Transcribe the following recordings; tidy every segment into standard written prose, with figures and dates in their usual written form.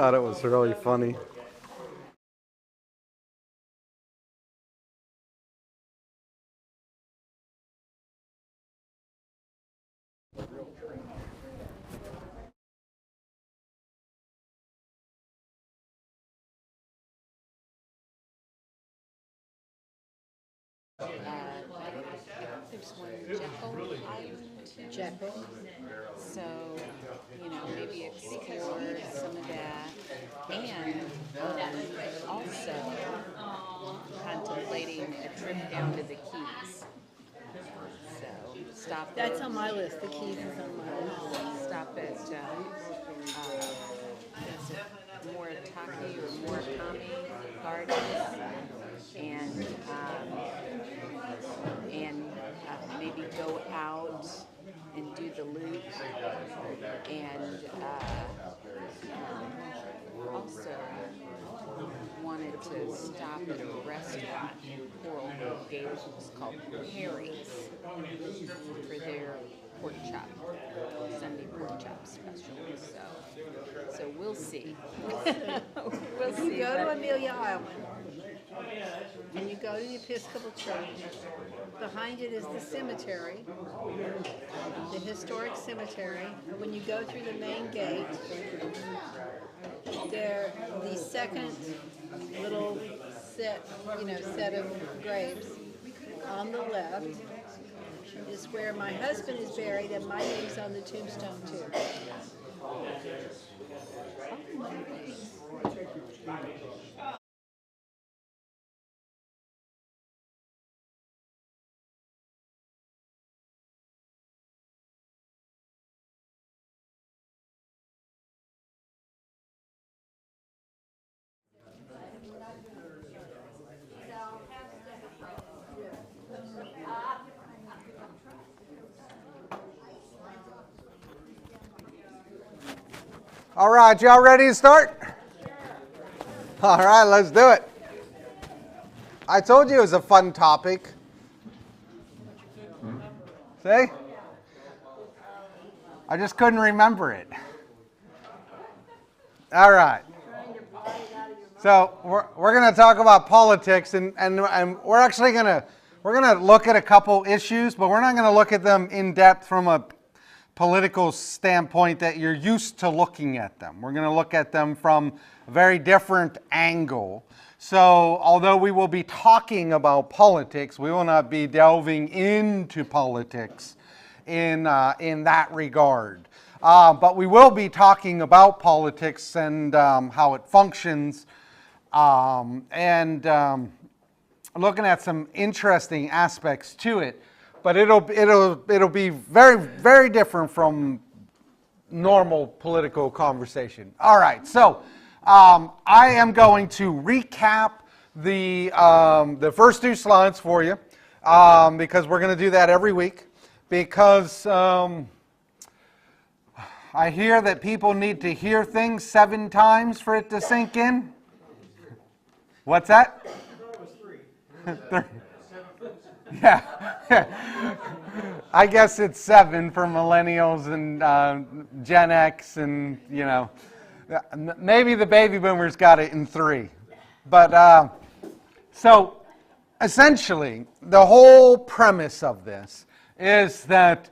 thought it was really funny. There's one Jekyll. So, maybe explore some of that. And also contemplating a trip down to the Keys. So, stop. That's on my list. The Keys is on my list. Stop at Moritaki or Murakami Gardens, and maybe go out and do the loop, and also wanted to stop at a restaurant in Coral Gables called Harry's for their pork chop, Sunday pork chop special. So we'll see. We'll see. You go to Amelia Island, and you go to the Episcopal Church. Behind it is the cemetery, the historic cemetery. And when you go through the main gate, there the second little set of graves on the left is where my husband is buried, and my name's on the tombstone too. All right, y'all ready to start? All right, let's do it. I told you it was a fun topic. See? I just couldn't remember it. All right. So we're going to talk about politics, and we're actually going to look at a couple issues, but we're not going to look at them in depth from a political standpoint that you're used to looking at them. We're going to look at them from a very different angle. So although we will be talking about politics, we will not be delving into politics in that regard. But we will be talking about politics and how it functions, and looking at some interesting aspects to it. But it'll be very, very different from normal political conversation. All right, so I am going to recap the first two slides for you, because we're going to do that every week, because I hear that people need to hear things 7 times for it to sink in. What's that? I thought it was 3. 3. Yeah. I guess it's 7 for millennials and Gen X, and maybe the baby boomers got it in 3. But so essentially, the whole premise of this is that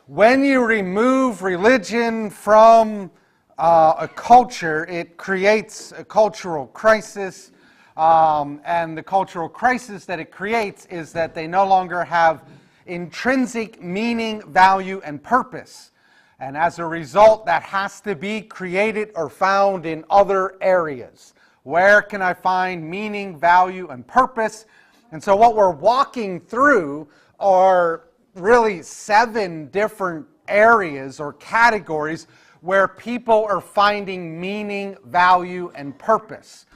when you remove religion from a culture, it creates a cultural crisis. And the cultural crisis that it creates is that they no longer have intrinsic meaning, value, and purpose. And as a result, that has to be created or found in other areas. Where can I find meaning, value, and purpose? And so what we're walking through are really 7 different areas or categories where people are finding meaning, value, and purpose.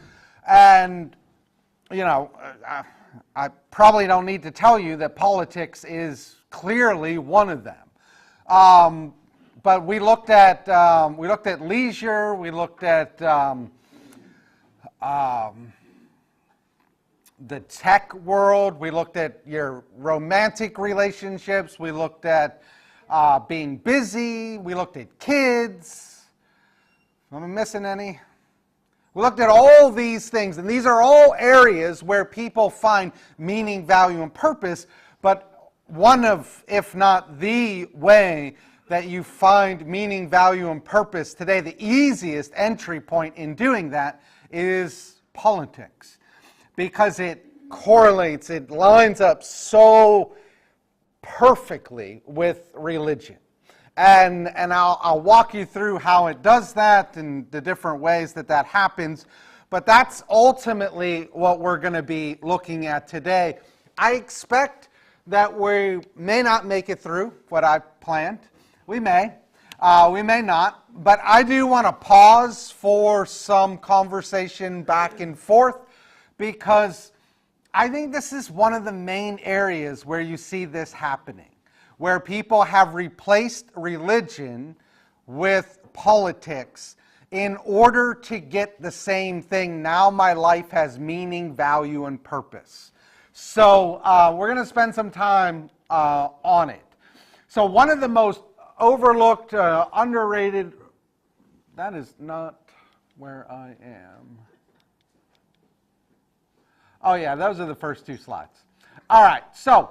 And, I probably don't need to tell you that politics is clearly one of them. But we looked at leisure, we looked at the tech world, we looked at your romantic relationships, we looked at being busy, we looked at kids. Am I missing any? We looked at all these things, and these are all areas where people find meaning, value, and purpose, but one of, if not the way that you find meaning, value, and purpose today, the easiest entry point in doing that is politics, because it correlates, it lines up so perfectly with religion. And I'll walk you through how it does that and the different ways that that happens. But that's ultimately what we're going to be looking at today. I expect that we may not make it through what I planned. We may not. But I do want to pause for some conversation back and forth, because I think this is one of the main areas where you see this happening, where people have replaced religion with politics in order to get the same thing. Now my life has meaning, value, and purpose. So we're going to spend some time on it. So one of the most overlooked, underrated, that is not where I am. Oh yeah, those are the first two slides. All right, so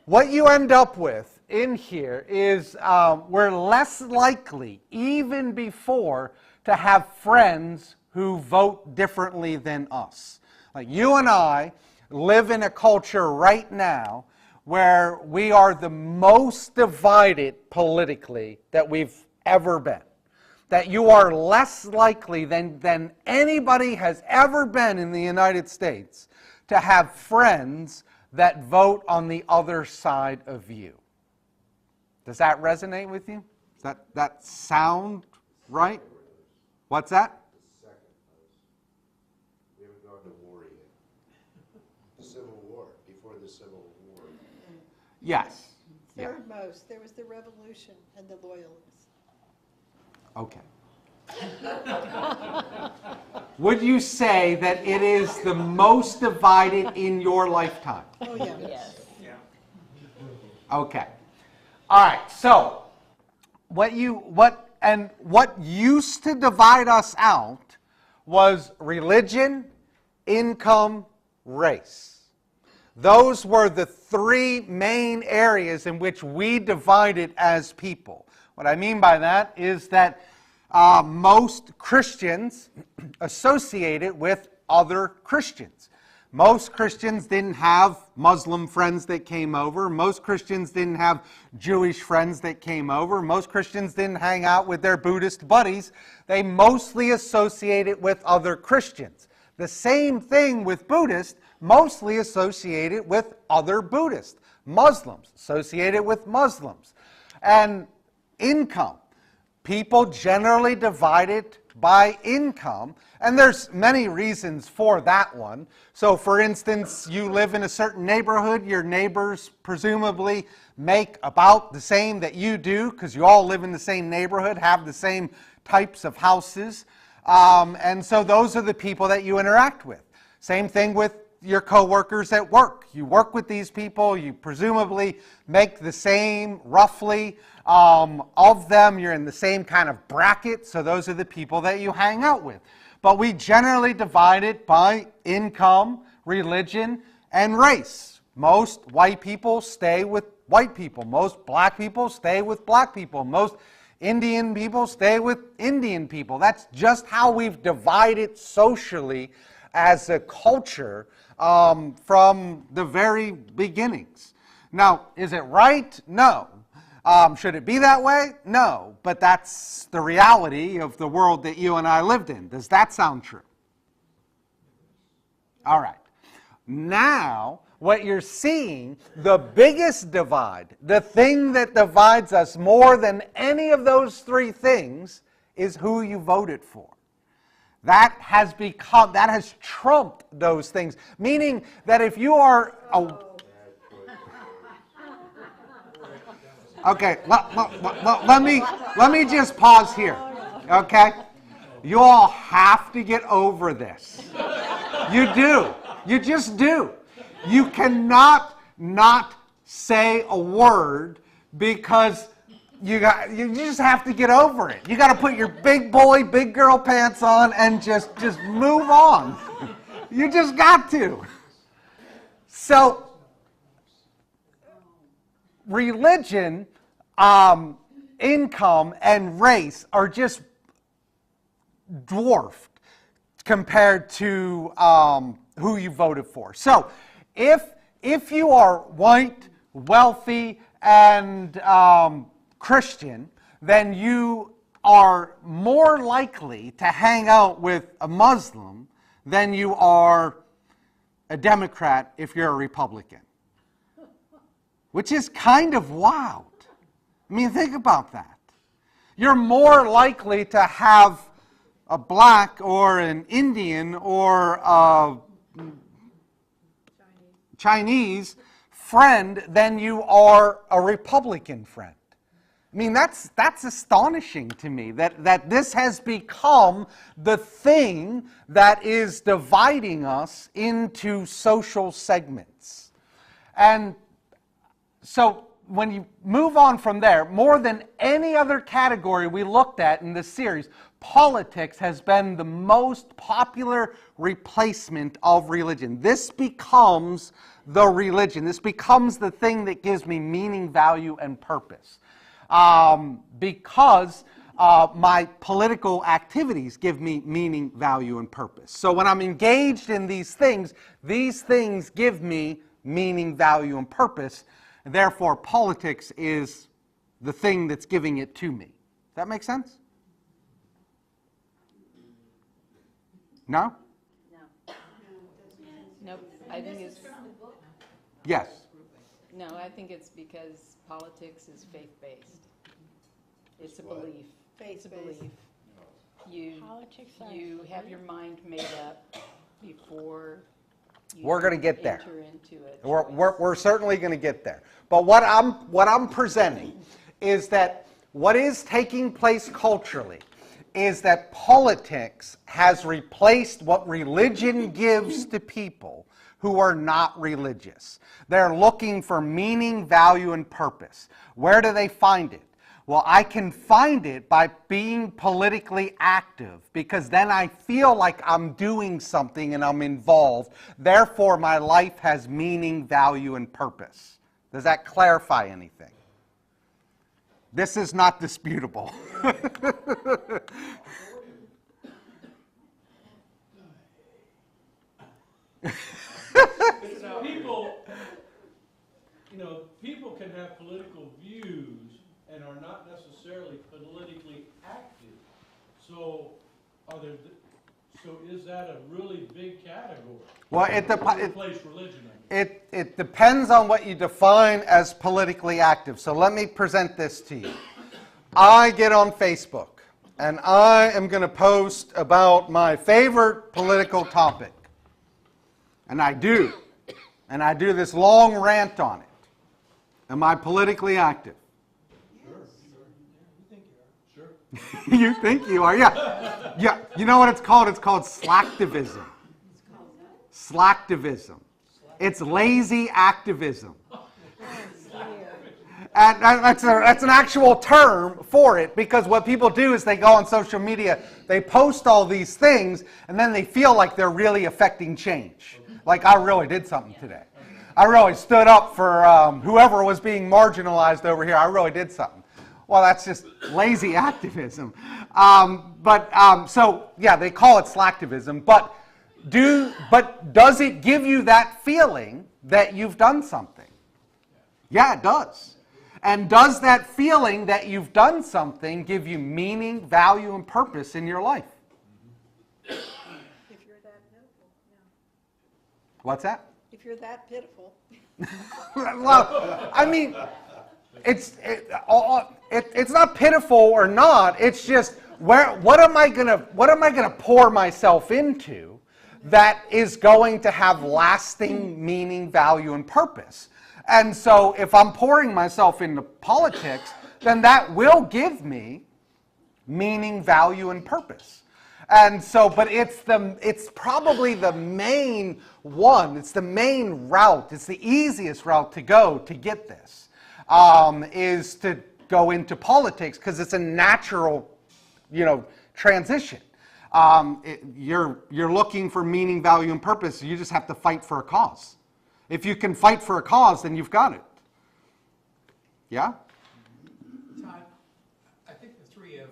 what you end up with in here is we're less likely, even before, to have friends who vote differently than us. Like you and I live in a culture right now where we are the most divided politically that we've ever been. That you are less likely than anybody has ever been in the United States to have friends that vote on the other side of you. Does that resonate with you? Does that sound right? What's that? The second most. We haven't gone to war yet. The Civil War, before the Civil War. Yes. Yeah. Third most, there was the Revolution and the Loyalists. Okay. Would you say that it is the most divided in your lifetime? Oh, yeah. Yes. Okay. All right. So, what used to divide us out was religion, income, race. Those were the three main areas in which we divided as people. What I mean by that is that most Christians associated with other Christians. Most Christians didn't have Muslim friends that came over. Most Christians didn't have Jewish friends that came over. Most Christians didn't hang out with their Buddhist buddies. They mostly associated with other Christians. The same thing with Buddhists, mostly associated with other Buddhists. Muslims, associated with Muslims. And income. People generally divided by income, and there's many reasons for that one. So for instance, you live in a certain neighborhood, your neighbors presumably make about the same that you do, because you all live in the same neighborhood, have the same types of houses, and so those are the people that you interact with. Same thing with your coworkers at work. You work with these people, you presumably make the same, roughly, of them. You're in the same kind of bracket, so those are the people that you hang out with. But we generally divide it by income, religion, and race. Most white people stay with white people. Most black people stay with black people. Most Indian people stay with Indian people. That's just how we've divided socially as a culture from the very beginnings. Now, is it right? No. Should it be that way? No. But that's the reality of the world that you and I lived in. Does that sound true? All right. Now, what you're seeing, the biggest divide, the thing that divides us more than any of those three things, is who you voted for. That has trumped those things. Meaning that if you are okay, let me just pause here. Okay? You all have to get over this. You do. You just do. You cannot not say a word, because you just have to get over it. You got to put your big boy, big girl pants on and just move on. You just got to. So, religion, income, and race are just dwarfed compared to who you voted for. So, if you are white, wealthy, and Christian, then you are more likely to hang out with a Muslim than you are a Democrat if you're a Republican. Which is kind of wild. I mean, think about that. You're more likely to have a black or an Indian or a Chinese friend than you are a Republican friend. I mean, that's astonishing to me that this has become the thing that is dividing us into social segments. And so when you move on from there, more than any other category we looked at in this series, politics has been the most popular replacement of religion. This becomes the religion. This becomes the thing that gives me meaning, value, and purpose. Because my political activities give me meaning, value, and purpose. So when I'm engaged in these things give me meaning, value, and purpose. And therefore, politics is the thing that's giving it to me. Does that make sense? No? No. Nope. I think it's Yes. no. I think it's because politics is faith-based. It's a belief. It's a Faith-based. belief. You have your mind made up before you We're going to get there. enter into it. We're certainly going to get there. But what I'm presenting is that what is taking place culturally is that politics has replaced what religion gives to people who are not religious. They're looking for meaning, value, and purpose. Where do they find it? Well, I can find it by being politically active, because then I feel like I'm doing something and I'm involved. Therefore, my life has meaning, value, and purpose. Does that clarify anything? This is not disputable. People can have political views and are not necessarily politically active. So, is that a really big category? Well, Replace religion. it depends on what you define as politically active. So let me present this to you. I get on Facebook, and I am going to post about my favorite political topic. And I do. And I do this long rant on it. Am I politically active? You think you are, yeah. Yeah, you know what it's called? It's called slacktivism. Slacktivism. It's lazy activism. And that's an actual term for it, because what people do is they go on social media, they post all these things, and then they feel like they're really affecting change. Like, I really did something today. I really stood up for whoever was being marginalized over here. I really did something. Well, that's just lazy activism. So, yeah, they call it slacktivism. But does it give you that feeling that you've done something? Yeah, it does. And does that feeling that you've done something give you meaning, value, and purpose in your life? If you're that pitiful, no. What's that? If you're that pitiful. Well, I mean, it's not pitiful or not. It's just what am I gonna pour myself into that is going to have lasting meaning, value, and purpose? And so, if I'm pouring myself into politics, then that will give me meaning, value, and purpose. And so, but it's probably the main one. It's the main route. It's the easiest route to go to get this. Is to go into politics because it's a natural, transition. You're looking for meaning, value, and purpose. You just have to fight for a cause. If you can fight for a cause, then you've got it. Yeah? Todd, I think the three of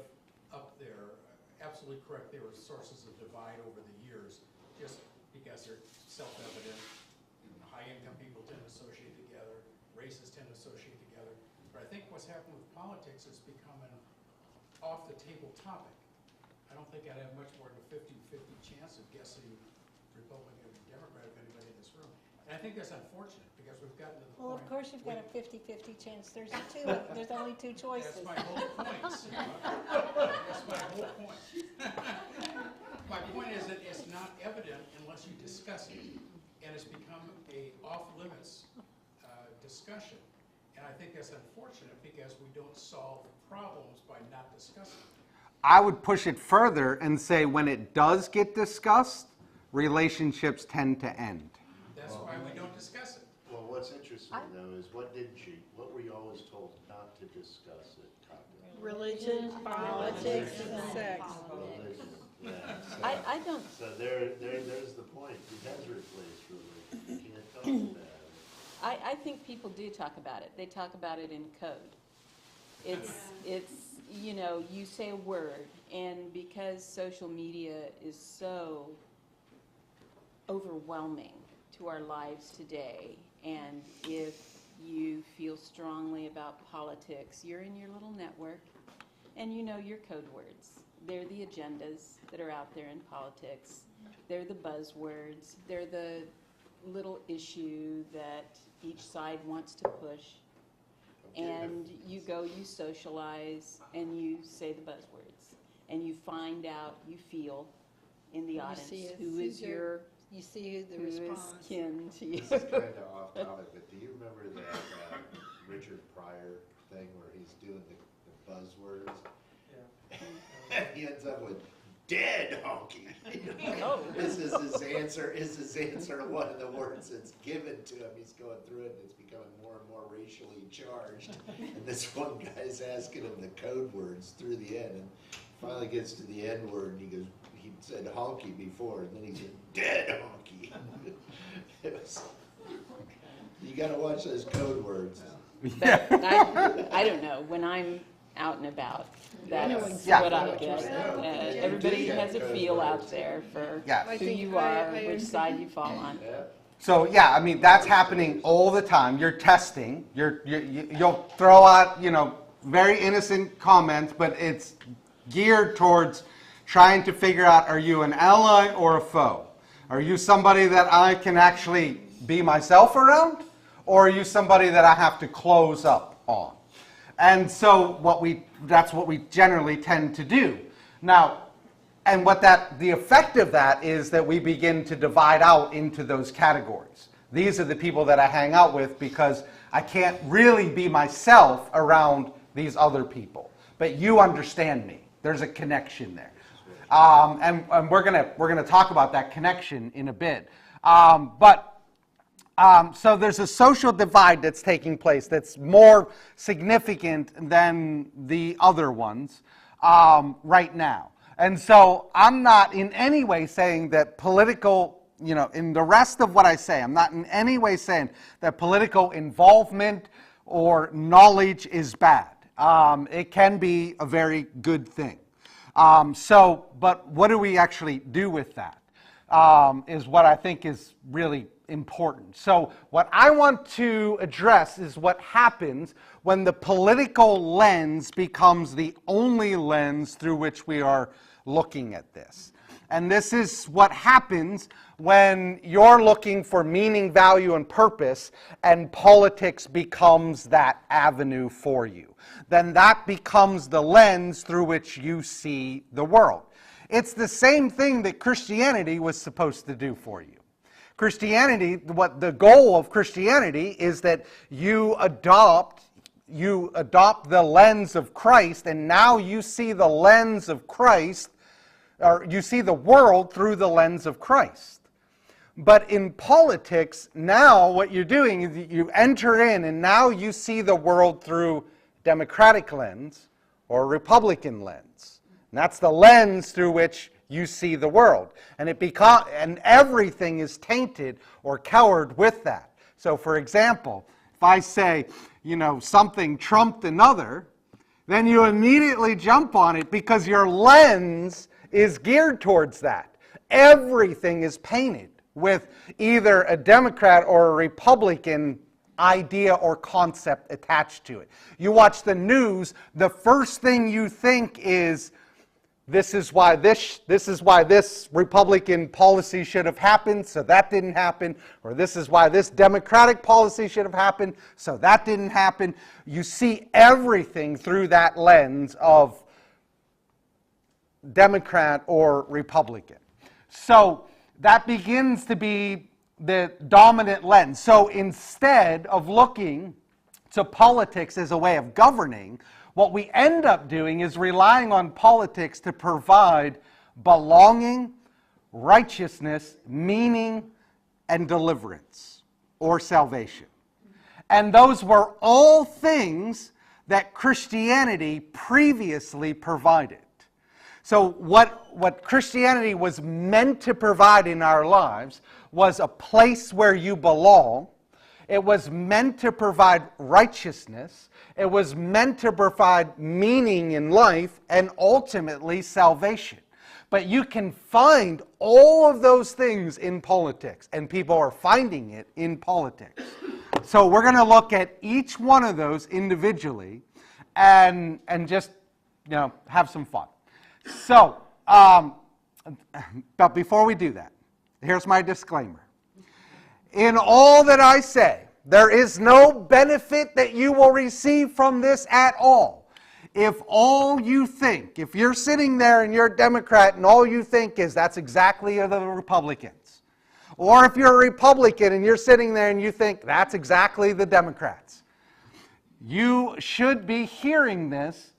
up there, absolutely correct. They were sources of divide over the years, just because they're self-evident. High-income people tend to associate together, races tend to associate together. But I think what's happened with politics is become an off-the-table topic. I don't think I'd have much more than a 50-50 chance of guessing Republican or Democrat of anybody in this room. And I think that's unfortunate, because we've gotten to the point. Well, of course you've got a 50-50 chance. There's only two choices. That's my whole point. That's my whole point. My point is that it's not evident unless you discuss it, and it's become a off-limits discussion. And I think that's unfortunate because we don't solve problems by not discussing it. I would push it further and say when it does get discussed, relationships tend to end. That's why we don't discuss it. Well, what's interesting though is what were you always told not to discuss it? Religion, politics, and sex. Religion, yeah. I don't, So there's the point. It has replaced religion. You can't talk about it. I think people do talk about it. They talk about it in code. It's you say a word, and because social media is so overwhelming to our lives today, and if you feel strongly about politics, you're in your little network, and you know your code words. They're the agendas that are out there in politics. They're the buzzwords. They're the little issue that each side wants to push. And you go, you socialize, and you say the buzzwords. And you find out, you feel in the audience who is your, you see who the who is response. kin to you. This is kind of off topic, but do you remember that Richard Pryor thing where he's doing the buzzwords? Yeah. He ends up with dead honky. Oh. This is his answer. Is his answer to one of the words that's given to him? He's going through it, and it's becoming more and more racially charged. And this one guy's asking him the code words through the end, and finally gets to the N word, and he goes, he said honky before, and then he said dead honky. It was, you got to watch those code words. But I don't know, when I'm out and about, that's Yeah. what I get. Everybody has a feel out there for Yeah. who you are, which side you fall on. Yeah. So yeah, I mean that's happening all the time. You're testing. You'll throw out very innocent comments, but it's geared towards trying to figure out: are you an ally or a foe? Are you somebody that I can actually be myself around, or are you somebody that I have to close up on? And so that's what we generally tend to do. Now, and the effect of that is that we begin to divide out into those categories. These are the people that I hang out with because I can't really be myself around these other people. But you understand me. There's a connection there. And we're gonna talk about that connection in a bit. So there's a social divide that's taking place that's more significant than the other ones right now. And so I'm not in any way saying that political, in the rest of what I say, I'm not in any way saying that political involvement or knowledge is bad. It can be a very good thing. But what do we actually do with that? Is what I think is really important. So what I want to address is what happens when the political lens becomes the only lens through which we are looking at this. And this is what happens when you're looking for meaning, value, and purpose, and politics becomes that avenue for you. Then that becomes the lens through which you see the world. It's the same thing that Christianity was supposed to do for you. Christianity, what the goal of Christianity is that you adopt the lens of Christ, and now you see the lens of Christ, or you see the world through the lens of Christ. But in politics, now what you're doing is you enter in, and now you see the world through Democratic lens or Republican lens. And that's the lens through which you see the world. And and everything is tainted or colored with that. So for example, if I say, something trumped another, then you immediately jump on it because your lens is geared towards that. Everything is painted with either a Democrat or a Republican idea or concept attached to it. You watch the news, the first thing you think is, this is why this Republican policy should have happened, so that didn't happen, or this is why this Democratic policy should have happened, so that didn't happen. You see everything through that lens of Democrat or Republican. So that begins to be the dominant lens. So instead of looking to politics as a way of governing, what we end up doing is relying on politics to provide belonging, righteousness, meaning, and deliverance, or salvation. And those were all things that Christianity previously provided. So what Christianity was meant to provide in our lives was a place where you belong. It was meant to provide righteousness. It was meant to provide meaning in life and ultimately salvation. But you can find all of those things in politics, and people are finding it in politics. So we're going to look at each one of those individually and just have some fun. So, but before we do that, here's my disclaimer. In all that I say, there is no benefit that you will receive from this at all. If you're sitting there and you're a Democrat and all you think is that's exactly the Republicans, or if you're a Republican and you're sitting there and you think that's exactly the Democrats, you should be hearing this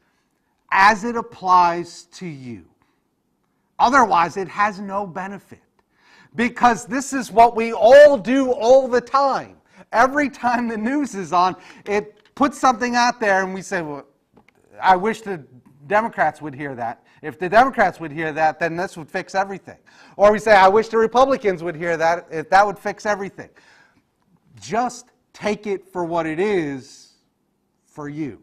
as it applies to you. Otherwise, it has no benefit. Because this is what we all do all the time. Every time the news is on, it puts something out there and we say, well, I wish the Democrats would hear that. If the Democrats would hear that, then this would fix everything. Or we say, I wish the Republicans would hear that. If that would fix everything. Just take it for what it is for you.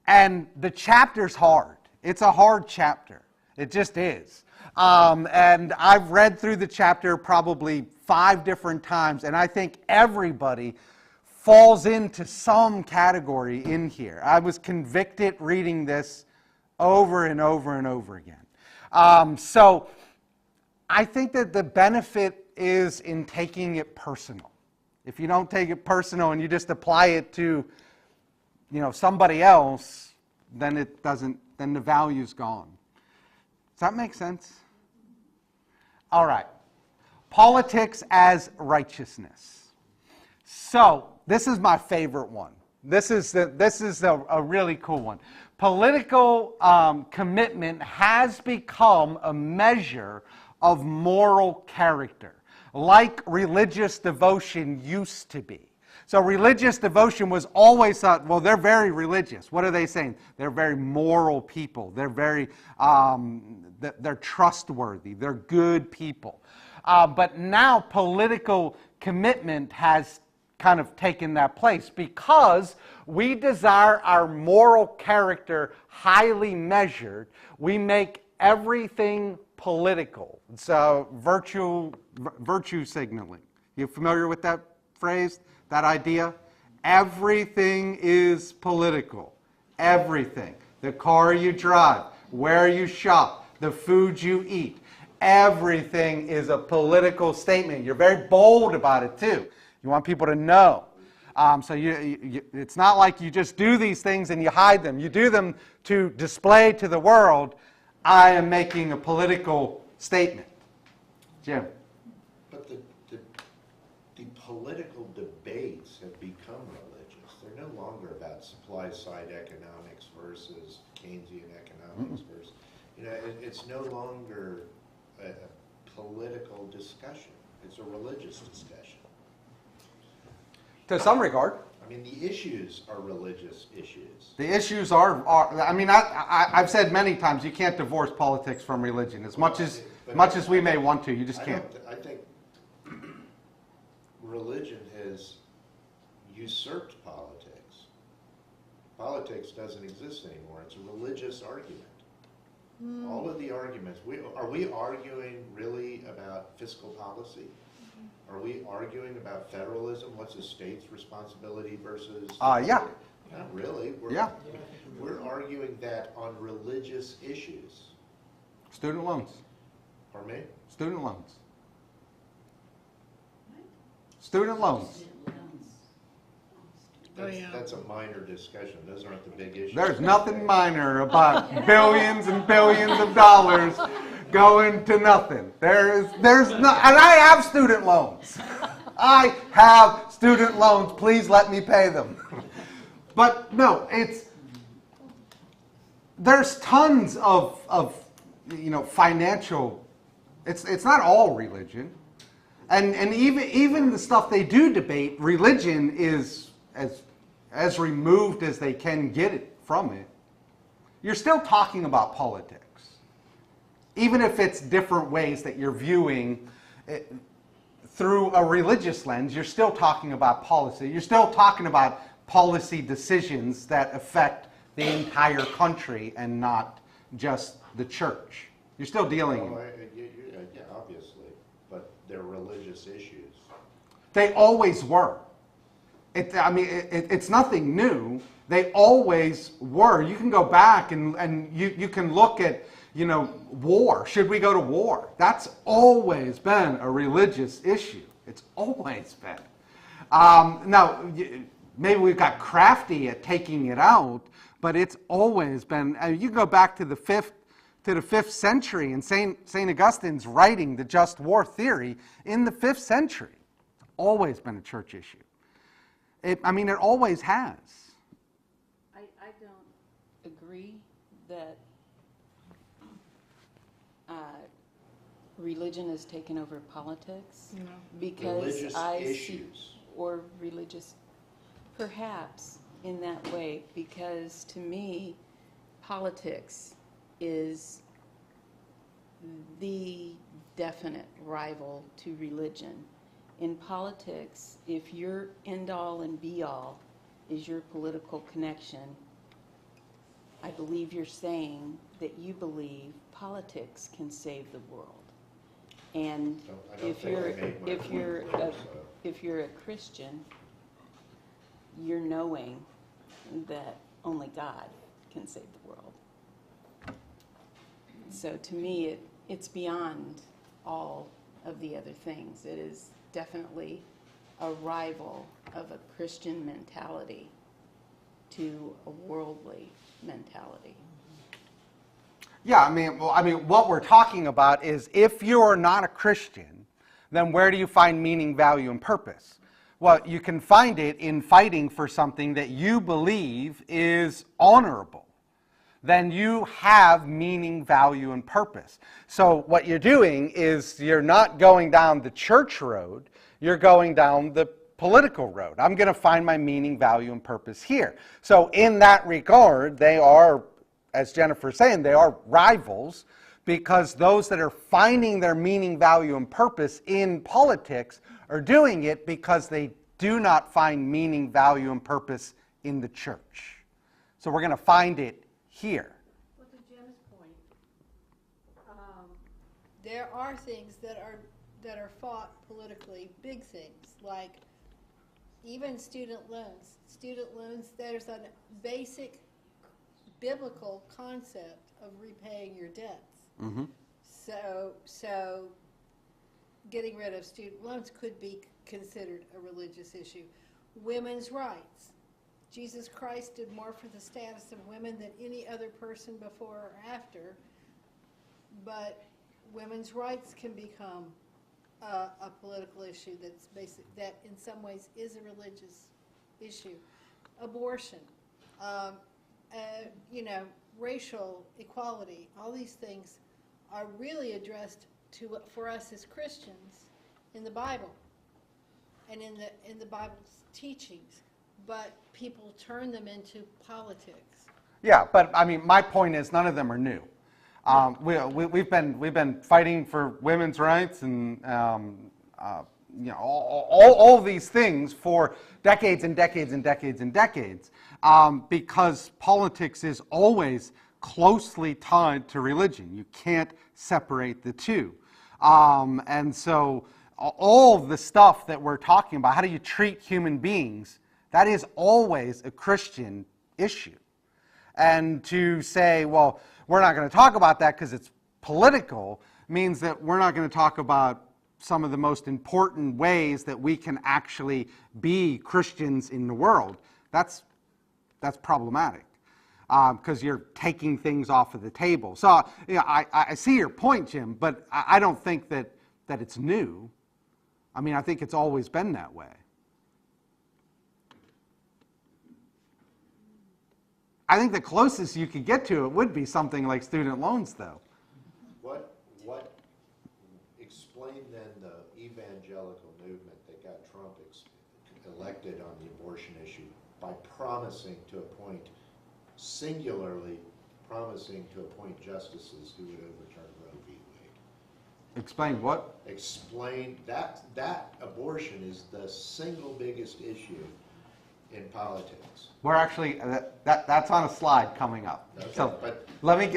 And the chapter's hard. It's a hard chapter. It just is. And I've read through the chapter probably 5 different times, and I think everybody falls into some category in here. I was convicted reading this over and over and over again. So I think that the benefit is in taking it personal. If you don't take it personal and you just apply it to somebody else, then it doesn't. Then the value's gone. Does that make sense? All right. Politics as righteousness. So this is my favorite one. This is a really cool one. Political commitment has become a measure of moral character, like religious devotion used to be. So religious devotion was always thought, well, they're very religious. What are they saying? They're very moral people. They're very, they're trustworthy. They're good people. But now political commitment has kind of taken that place because we desire our moral character highly measured. We make everything political. So virtue signaling. You familiar with that phrase? That idea? Everything is political. Everything. The car you drive, where you shop, the food you eat. Everything is a political statement. You're very bold about it too. You want people to know. So it's not like you just do these things and you hide them. You do them to display to the world, I am making a political statement. Jim. But the political debates have become religious. They're no longer about supply-side economics versus Keynesian economics versus, it's no longer a political discussion. It's a religious discussion. To some regard. mean, the issues are religious issues. The issues I've said many times, you can't divorce politics from religion. As much as we may want to, you just can't. I think religion has usurped politics. Politics doesn't exist anymore. It's a religious argument. All of the arguments, are we arguing really about fiscal policy? Are we arguing about federalism? What's a state's responsibility versus? Yeah. Not really. We're arguing that on religious issues. Student loans. Pardon me? Student loans. Student loans. That's a minor discussion. Those aren't the big issues. There's nothing minor about billions and billions of dollars going to nothing. There's no, and I have student loans. I have student loans. Please let me pay them. But no, there's tons of financial. It's not all religion, and even the stuff they do debate, religion is as removed as they can get it from it. You're still talking about politics, even if it's different ways that you're viewing it through a religious lens. You're still talking about policy. You're still talking about policy decisions that affect the entire country and not just the church. You're still dealing. Yeah, obviously, but they're religious issues. They always were. It's nothing new. They always were. You can go back and you can look at, war. Should we go to war? That's always been a religious issue. It's always been. Now, maybe we've got crafty at taking it out, but it's always been. You go back to the 5th century, and St. Augustine's writing the just war theory in the 5th century. It's always been a church issue. It always has. I don't agree that religion has taken over politics. Because Religious issues. Or religious, perhaps in that way, because to me, politics is the definite rival to religion. In politics, if your end-all and be-all is your political connection, I believe you're saying that you believe politics can save the world. And if you're a Christian, you're knowing that only God can save the world. So to me, it's beyond all of the other things. It is definitely a rival of a Christian mentality to a worldly mentality. Yeah, what we're talking about is if you're not a Christian, then where do you find meaning, value, and purpose? Well, you can find it in fighting for something that you believe is honorable. Then you have meaning, value, and purpose. So what you're doing is you're not going down the church road, you're going down the political road. I'm going to find my meaning, value, and purpose here. So in that regard, they are, as Jennifer's saying, they are rivals, because those that are finding their meaning, value, and purpose in politics are doing it because they do not find meaning, value, and purpose in the church. So we're going to find it here. Well, to Jim's point, there are things that are fought politically, big things, like even student loans. Student loans, there's a basic biblical concept of repaying your debts. Mm-hmm. So getting rid of student loans could be considered a religious issue. Women's rights. Jesus Christ did more for the status of women than any other person before or after, but women's rights can become a political issue that's basic, that in some ways is a religious issue. Abortion, racial equality, all these things are really addressed for us as Christians in the Bible and in the Bible's teachings. but people turn them into politics. Yeah, but I mean, my point is none of them are new. We've been fighting for women's rights and all these things for decades and decades and decades and decades, because politics is always closely tied to religion. You can't separate the two. And so all the stuff that we're talking about, how do you treat human beings, that is always a Christian issue. And to say, well, we're not going to talk about that because it's political, means that we're not going to talk about some of the most important ways that we can actually be Christians in the world. That's problematic, because you're taking things off of the table. So I see your point, Jim, but I don't think that it's new. I mean, I think it's always been that way. I think the closest you could get to it would be something like student loans, though. Explain then the evangelical movement that got Trump elected on the abortion issue by promising to appoint, singularly promising to appoint justices who would overturn Roe v. Wade. Explain what? Explain that abortion is the single biggest issue in politics. We're actually, that's on a slide coming up. Okay, So but let me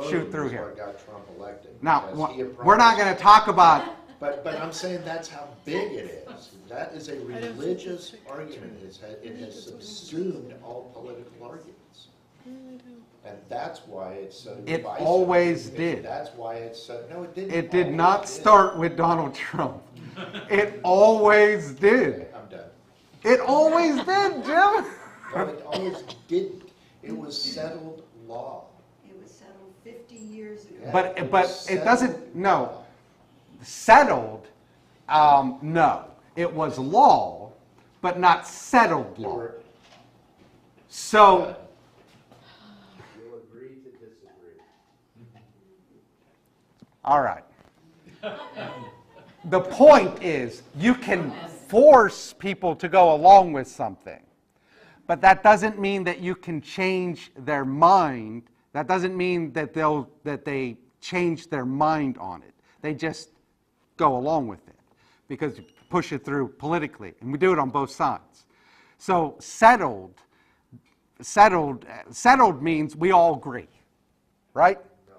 shoot through here. What got Trump elected. Now, Because we're not going to talk about. But I'm saying that's how big it is. That is a religious argument. It has subsumed all political arguments. And that's why it's so divisive. It always did. That's why it's so, no, it didn't. It did not start with Donald Trump. It always did. Okay, I'm done. It always did, Jim. No, it always didn't. It was settled law. It was settled 50 years ago. Yeah, But it was it doesn't, settled no. law. Settled, no. It was law, but not settled law. So, You'll agree to disagree. all right. The point is, you can force people to go along with something, but that doesn't mean that you can change their mind. That doesn't mean that they change their mind on it. They just go along with it because you push it through politically, and we do it on both sides. So settled means we all agree, right? No,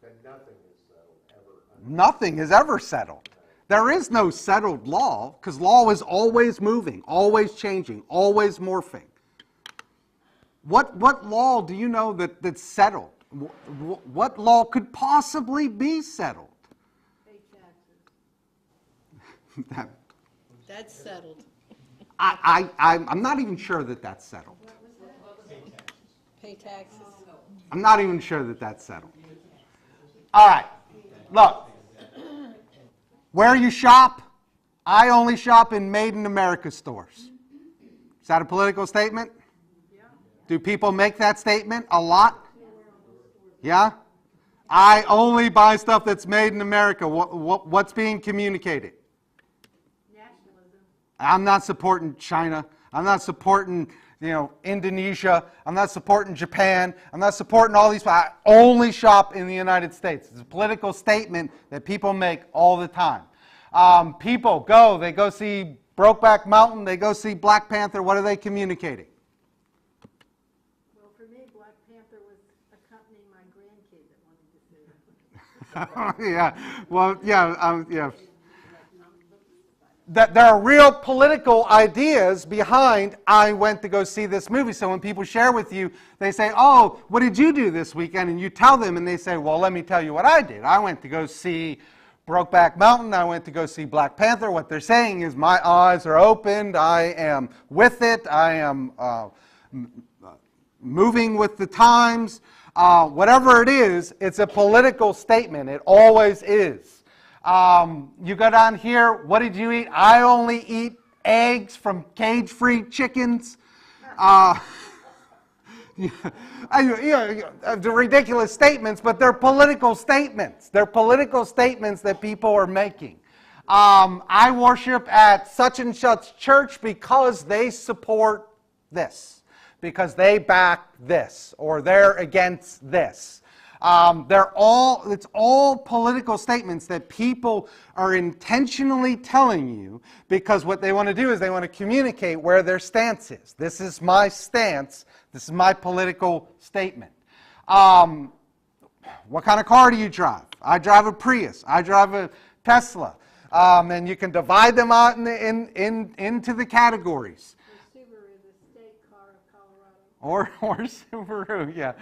then nothing is settled ever. Nothing is ever settled. There is no settled law, because law is always moving, always changing, always morphing. What law do you know that's settled? What law could possibly be settled? Pay taxes. That's settled. I'm not even sure that that's settled. Pay taxes. I'm not even sure that that's settled. All right, look. Where you shop, I only shop in Made in America stores. Is that a political statement? Do people make that statement a lot? Yeah? I only buy stuff that's made in America. What's being communicated? Nationalism. I'm not supporting China. I'm not supporting, Indonesia. I'm not supporting Japan. I'm not supporting all these. I only shop in the United States. It's a political statement that people make all the time. People they go see Brokeback Mountain, they go see Black Panther. What are they communicating? Well, for me, Black Panther was accompanying my grandkid that wanted to see it. Yeah, well, yeah. That there are real political ideas behind I went to go see this movie. So when people share with you, they say, oh, what did you do this weekend? And you tell them, and they say, well, let me tell you what I did. I went to go see Brokeback Mountain. I went to go see Black Panther. What they're saying is my eyes are opened. I am with it. I am moving with the times. Whatever it is, it's a political statement. It always is. You go down here, what did you eat? I only eat eggs from cage-free chickens. The ridiculous statements, but they're political statements. They're political statements that people are making. I worship at such and such church because they support this, because they back this, or they're against this. It's all political statements that people are intentionally telling you because what they want to do is they want to communicate where their stance is. This is my stance. This is my political statement. What kind of car do you drive? I drive a Prius. I drive a Tesla. And you can divide them out into the categories. The Subaru, the state car of Colorado. Or Subaru, yeah.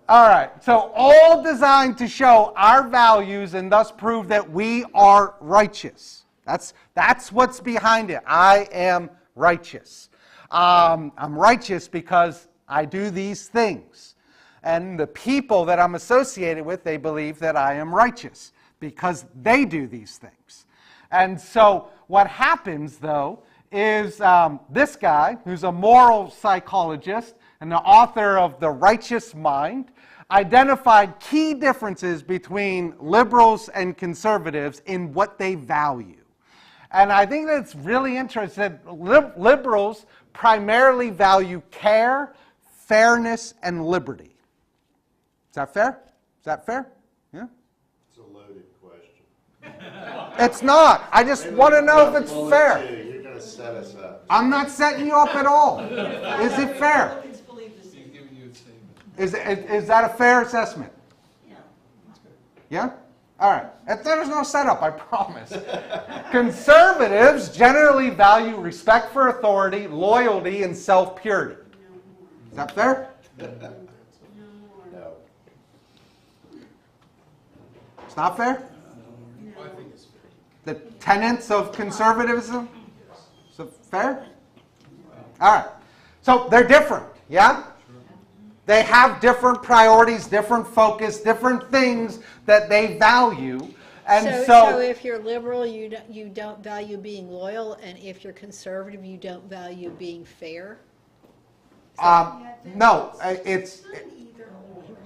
All right, so all designed to show our values and thus prove that we are righteous. That's what's behind it. I am righteous. I'm righteous because I do these things. And the people that I'm associated with, they believe that I am righteous because they do these things. And so what happens, though, is this guy, who's a moral psychologist and the author of The Righteous Mind, identified key differences between liberals and conservatives in what they value. And I think that's really interesting. Liberals primarily value care, fairness, and liberty. Is that fair? Is that fair? Yeah? It's a loaded question. It's not. I just want to know if it's fair. You're going to set us up. I'm not setting you up at all. Is it fair? Is that a fair assessment? Yeah. Yeah? All right. There's no setup, I promise. Conservatives generally value respect for authority, loyalty, and self-purity. Is that fair? No. It's not fair? I think it's fair. The tenets of conservatism? Is it fair? All right. So they're different, yeah? They have different priorities, different focus, different things that they value. And So if you're liberal, you don't value being loyal, and if you're conservative, you don't value being fair? no, it's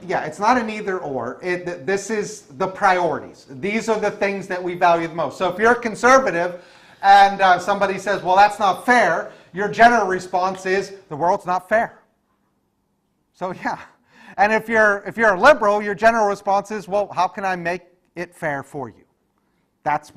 it's not an either or. This is the priorities. These are the things that we value the most. So if you're a conservative and somebody says, well, that's not fair, your general response is, the world's not fair. So yeah, and if you're a liberal, your general response is, well, how can I make it fair for you? That's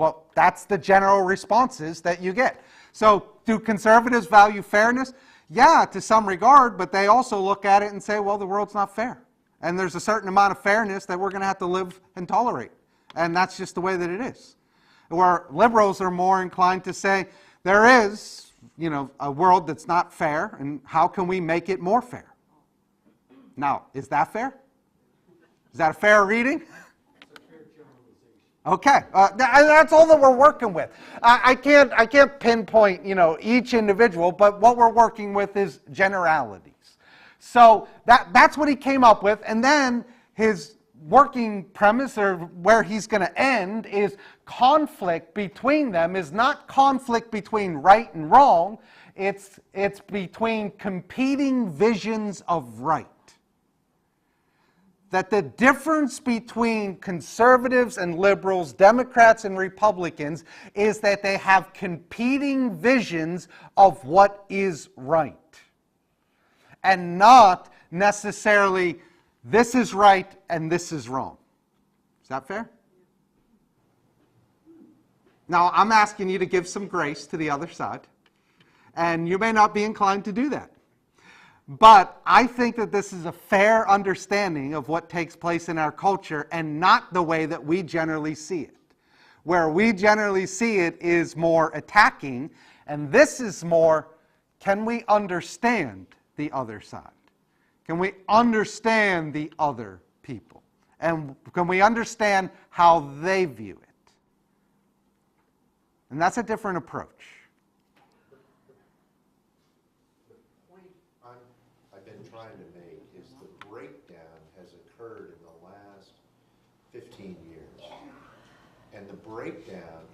the general responses that you get. So do conservatives value fairness? Yeah, to some regard, but they also look at it and say, well, the world's not fair. And there's a certain amount of fairness that we're going to have to live and tolerate. And that's just the way that it is. Where liberals are more inclined to say, there is, a world that's not fair, and how can we make it more fair? Now, is that fair? Is that a fair reading? Okay, that's all that we're working with. I can't pinpoint, each individual, but what we're working with is generalities. So that's what he came up with, and then his working premise, or where he's going to end, is conflict between them is not conflict between right and wrong. It's between competing visions of right. That the difference between conservatives and liberals, Democrats and Republicans, is that they have competing visions of what is right. And not necessarily this is right and this is wrong. Is that fair? Now, I'm asking you to give some grace to the other side. And you may not be inclined to do that. But I think that this is a fair understanding of what takes place in our culture and not the way that we generally see it. Where we generally see it is more attacking, and this is more, can we understand the other side? Can we understand the other people? And can we understand how they view it? And that's a different approach. Trying to make is the breakdown has occurred in the last 15 years, and the breakdown,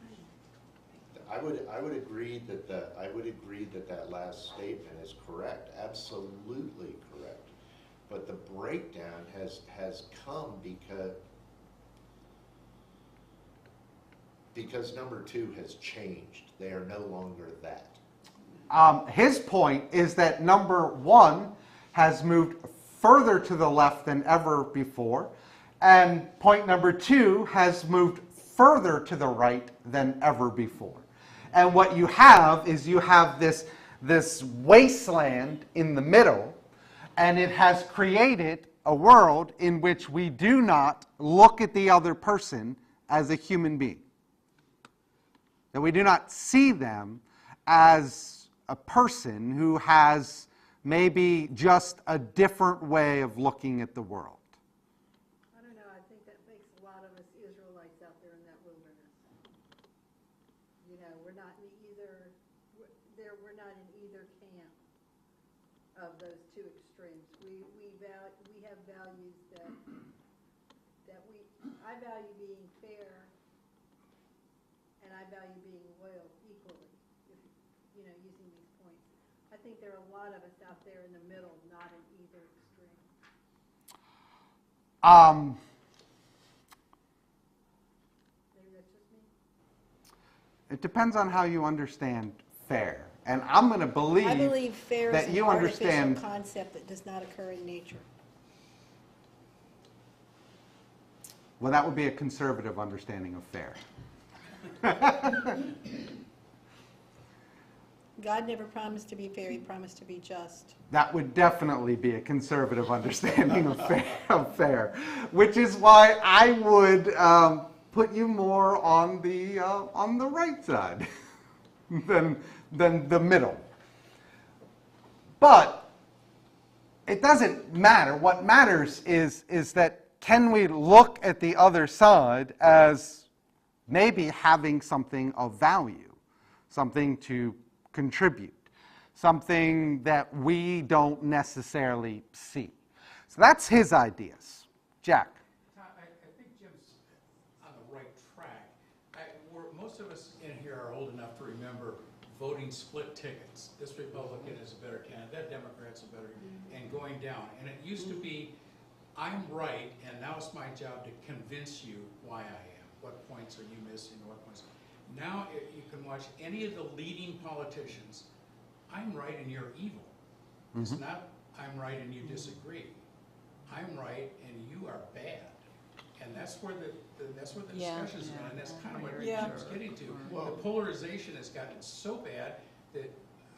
I would agree that that last statement is correct, absolutely correct, but the breakdown has come because because number 2 has changed. They are no longer that. His point is that number 1 has moved further to the left than ever before, and point number 2 has moved further to the right than ever before. And what you have is you have this wasteland in the middle, and it has created a world in which we do not look at the other person as a human being. That we do not see them as a person who has maybe just a different way of looking at the world. I don't know, I think that makes a lot of us Israelites out there in that wilderness. You know, we're not in we're not in either camp of those two extremes. We have values I value being fair, and I value being loyal equally, you know, using these points. I think there are a lot of us out there in the middle, not in either extreme. Maybe that's just me. It depends on how you understand fair. And I'm going to believe, I believe fair that is an you artificial understand. concept that does not occur in nature. Well, that would be a conservative understanding of fair. God never promised to be fair, he promised to be just. That would definitely be a conservative understanding of fair, which is why I would put you more on the right side than the middle. But it doesn't matter. What matters is that can we look at the other side as maybe having something of value, something to contribute, something that we don't necessarily see. So that's his ideas. Jack. I think Jim's on the right track. Most of us in here are old enough to remember voting split tickets. This Republican is a better candidate, that Democrat's a better, and going down. And it used to be, I'm right, and now it's my job to convince you why I am. What points are you missing, what points? Now you can watch any of the leading politicians. I'm right and you're evil. It's not I'm right and you disagree. I'm right and you are bad. And that's where the discussion is going, and that's kind of what Jim was getting to. The polarization has gotten so bad that,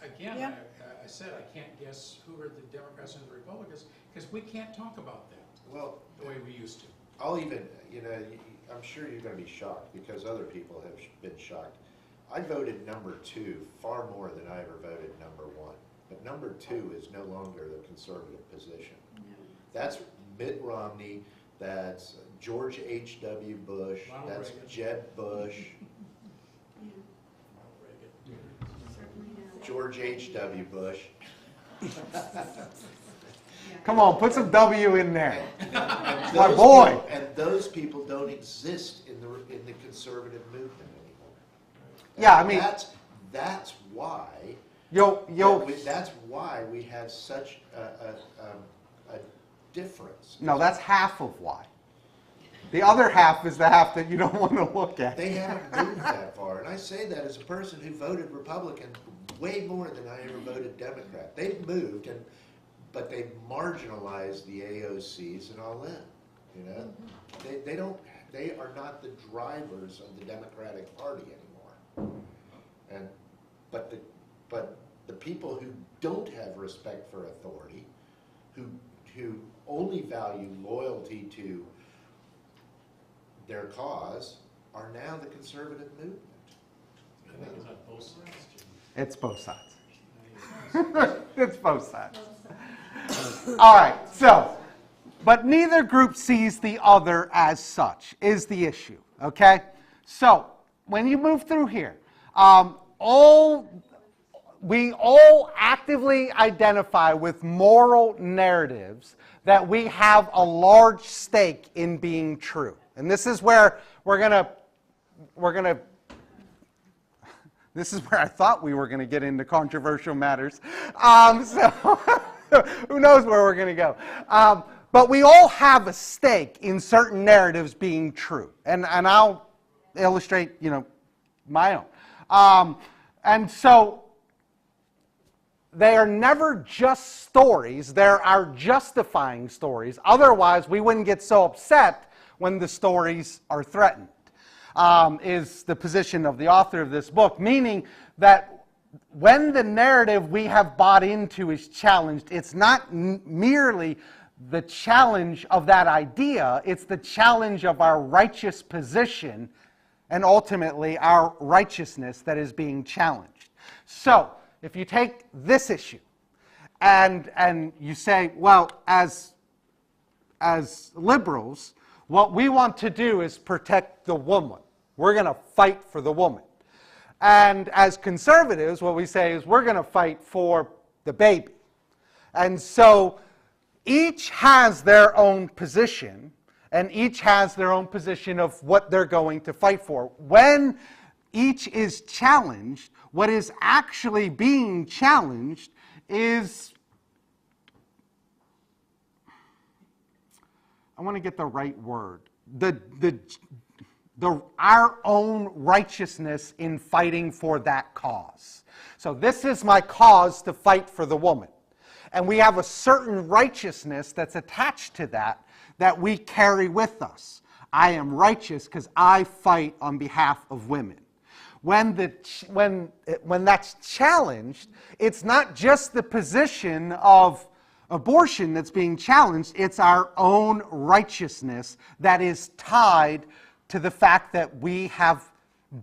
again, I said I can't guess who are the Democrats and the Republicans because we can't talk about that the way we used to. I'll even, I'm sure you're going to be shocked because other people have been shocked. I voted number 2 far more than I ever voted number 1. But number 2 is no longer the conservative position. That's Mitt Romney, that's George H.W. Bush, that's Jeb Bush, George H.W. Bush. Come on, put some W in there. My Those boy. people, and those people don't exist in the conservative movement anymore. Yeah, I mean, that's why. That's why we have such a difference. No, that's half of why. The other half is the half that you don't want to look at. They haven't moved that far, and I say that as a person who voted Republican way more than I ever voted Democrat. They've moved, but they've marginalized the AOCs and all that. They are not the drivers of the Democratic Party anymore. But the people who don't have respect for authority, who only value loyalty to their cause, are now the conservative movement. I think it's on both sides, Jim. It's both sides. It's both sides. All right, so, but neither group sees the other as such, is the issue, okay? So, when you move through here, we all actively identify with moral narratives that we have a large stake in being true. And this is where this is where I thought we were going to get into controversial matters. So who knows where we're going to go. But we all have a stake in certain narratives being true. And I'll illustrate, my own. And so they are never just stories. There are justifying stories. Otherwise, we wouldn't get so upset when the stories are threatened, is the position of the author of this book, meaning that when the narrative we have bought into is challenged, it's not merely the challenge of that idea, it's the challenge of our righteous position and ultimately our righteousness that is being challenged. So, if you take this issue and you say, well, as liberals, what we want to do is protect the woman. We're going to fight for the woman. And as conservatives, what we say is we're going to fight for the baby. And so each has their own position, and each has their own position of what they're going to fight for. When each is challenged, what is actually being challenged is, I want to get the right word, our own righteousness in fighting for that cause. So this is my cause to fight for the woman. And we have a certain righteousness that's attached to that we carry with us. I am righteous because I fight on behalf of women. When that's challenged, it's not just the position of abortion that's being challenged, it's our own righteousness that is tied to the fact that we have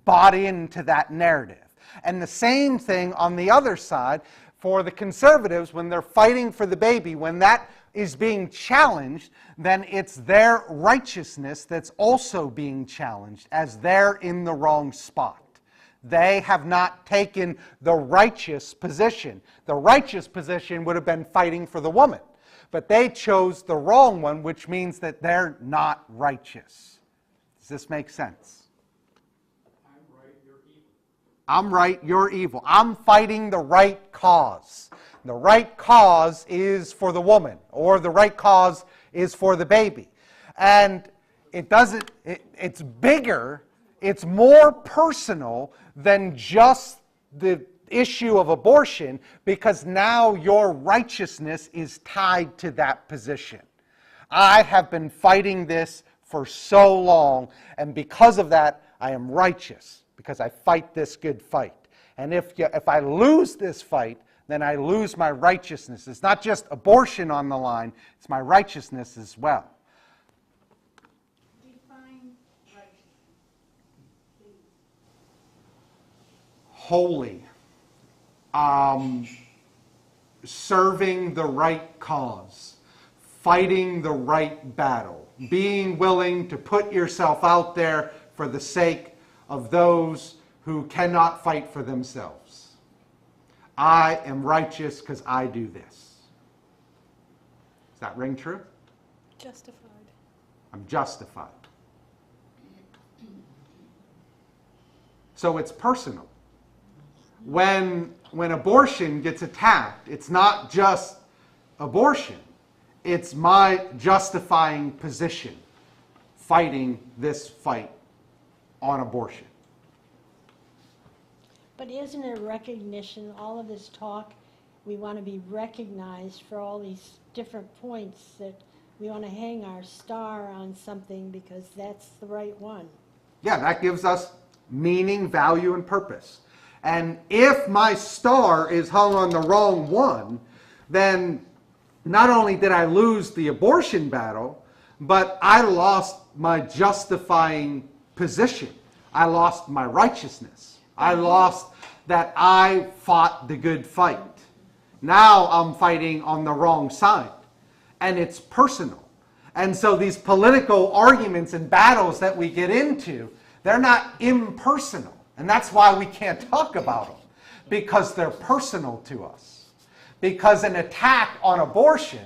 bought into that narrative. And the same thing on the other side for the conservatives when they're fighting for the baby. When that is being challenged, then it's their righteousness that's also being challenged as they're in the wrong spot. They have not taken the righteous position. The righteous position would have been fighting for the woman. But they chose the wrong one, which means that they're not righteous. Does this make sense? I'm right, you're evil. I'm right, you're evil. I'm fighting the right cause. The right cause is for the woman, or the right cause is for the baby. And it's bigger, it's more personal than just the issue of abortion, because now your righteousness is tied to that position. I have been fighting this for so long, and because of that, I am righteous, because I fight this good fight. And if I lose this fight, then I lose my righteousness. It's not just abortion on the line, it's my righteousness as well. Define righteousness, please. Holy. Serving the right cause. Fighting the right battle. Being willing to put yourself out there for the sake of those who cannot fight for themselves. I am righteous because I do this. Does that ring true? Justified. I'm justified. So it's personal. When abortion gets attacked, it's not just abortion. It's my justifying position fighting this fight on abortion. But isn't it recognition, all of this talk, we want to be recognized for all these different points that we want to hang our star on something because that's the right one. Yeah, that gives us meaning, value, and purpose. And if my star is hung on the wrong one, then not only did I lose the abortion battle, but I lost my justifying position. I lost my righteousness. I lost that I fought the good fight. Now I'm fighting on the wrong side. And it's personal. And so these political arguments and battles that we get into, they're not impersonal. And that's why we can't talk about them. Because they're personal to us. Because an attack on abortion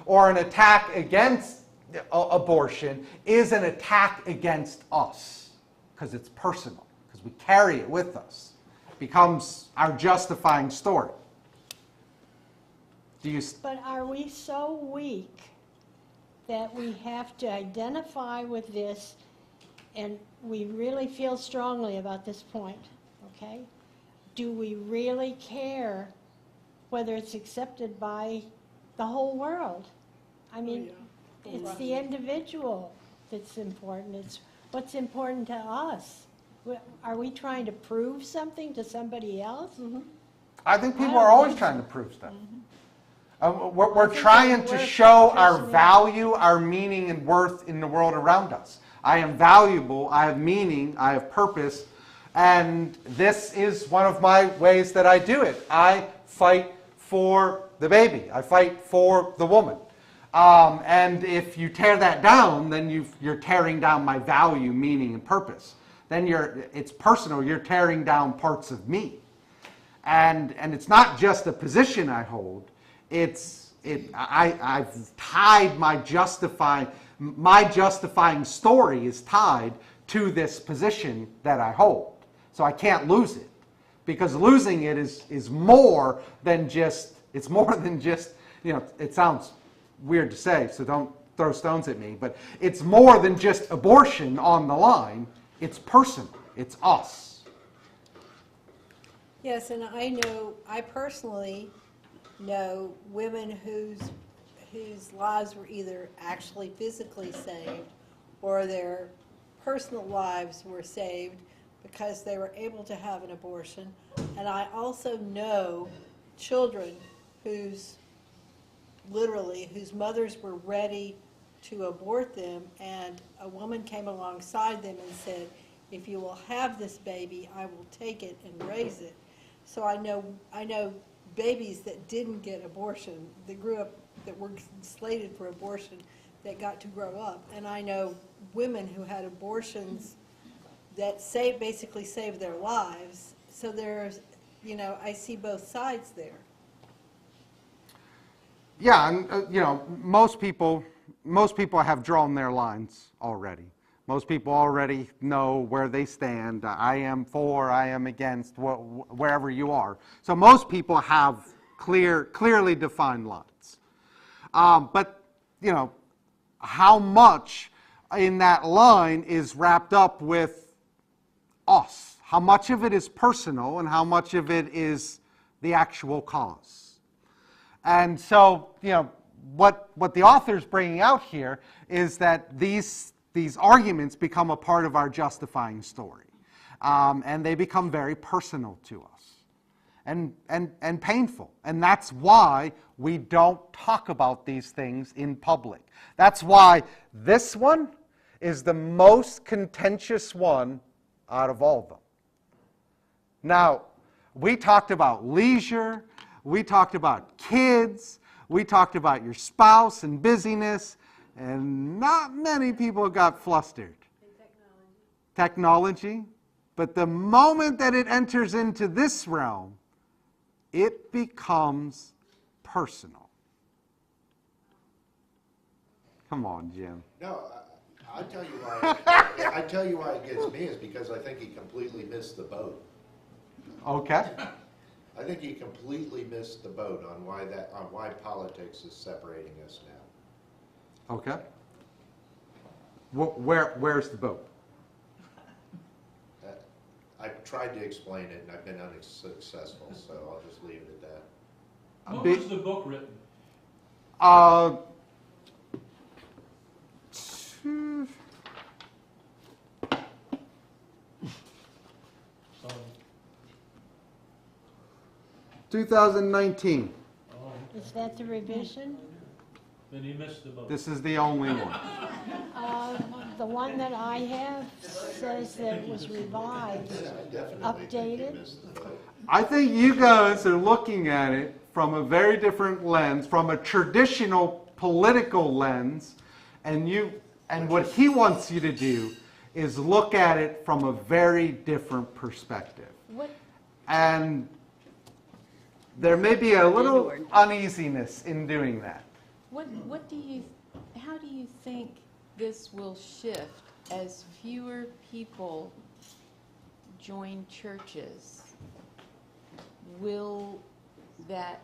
or an attack against abortion is an attack against us. Because it's personal. Because we carry it with us. It becomes our justifying story. But are we so weak that we have to identify with this and we really feel strongly about this point, okay? Do we really care whether it's accepted by the whole world? I mean, it's the individual that's important. It's what's important to us. Are we trying to prove something to somebody else? I think people I are don't always think trying to prove stuff. I We're think trying that to we're show our personally- value, our meaning, and worth in the world around us. I am valuable, I have meaning, I have purpose, and this is one of my ways that I do it. I fight for the baby. I fight for the woman. And if you tear that down, then you're tearing down my value, meaning, and purpose. Then it's personal. You're tearing down parts of me. And it's not just a position I hold. I've tied my justifying story is tied to this position that I hold. So I can't lose it, because losing it is more than just, it's more than just, it sounds weird to say, so don't throw stones at me, but it's more than just abortion on the line. It's personal. It's us. Yes, and I personally know women whose lives were either actually physically saved or their personal lives were saved because they were able to have an abortion. And I also know children whose mothers were ready to abort them, and a woman came alongside them and said, if you will have this baby, I will take it and raise it. So I know babies that didn't get abortion, that grew up, that were slated for abortion, that got to grow up. And I know women who had abortions that basically saved their lives. So there's, I see both sides there. Yeah, and most people have drawn their lines already. Most people already know where they stand. I am for, I am against, wherever you are. So most people have clearly defined lines. But how much in that line is wrapped up with us? How much of it is personal, and how much of it is the actual cause? And so, what the author's bringing out here is that these arguments become a part of our justifying story. And they become very personal to us and painful. And that's why we don't talk about these things in public. That's why this one is the most contentious one out of all of them. Now, we talked about leisure, we talked about kids, we talked about your spouse and busyness, and not many people got flustered. Technology. But the moment that it enters into this realm, it becomes personal. Come on, Jim. No, I tell you why it gets me is because I think he completely missed the boat. Okay. I think he completely missed the boat on why politics is separating us now. Okay. Where's the boat? I've tried to explain it and I've been unsuccessful, so I'll just leave it at that. When was the book written? Sorry. 2019. Oh, Is that the revision? then he missed the boat. This is the only one. The one that I have says that it was revised, updated. I think you guys are looking at it from a very different lens, from a traditional political lens, and what he wants you to do is look at it from a very different perspective. What, And there may be a little uneasiness in doing that. How do you think this will shift as fewer people join churches? Will that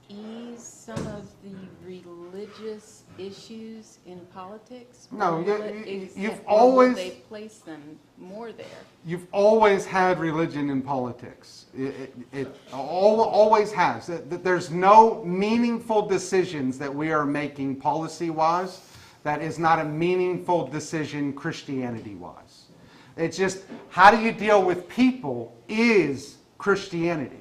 ease some of the religious issues in politics? No, Or will it you've exist- or will always- they place them more there? You've always had religion in politics. It always has. There's no meaningful decisions that we are making policy-wise that is not a meaningful decision Christianity-wise. It's just, how do you deal with people is Christianity.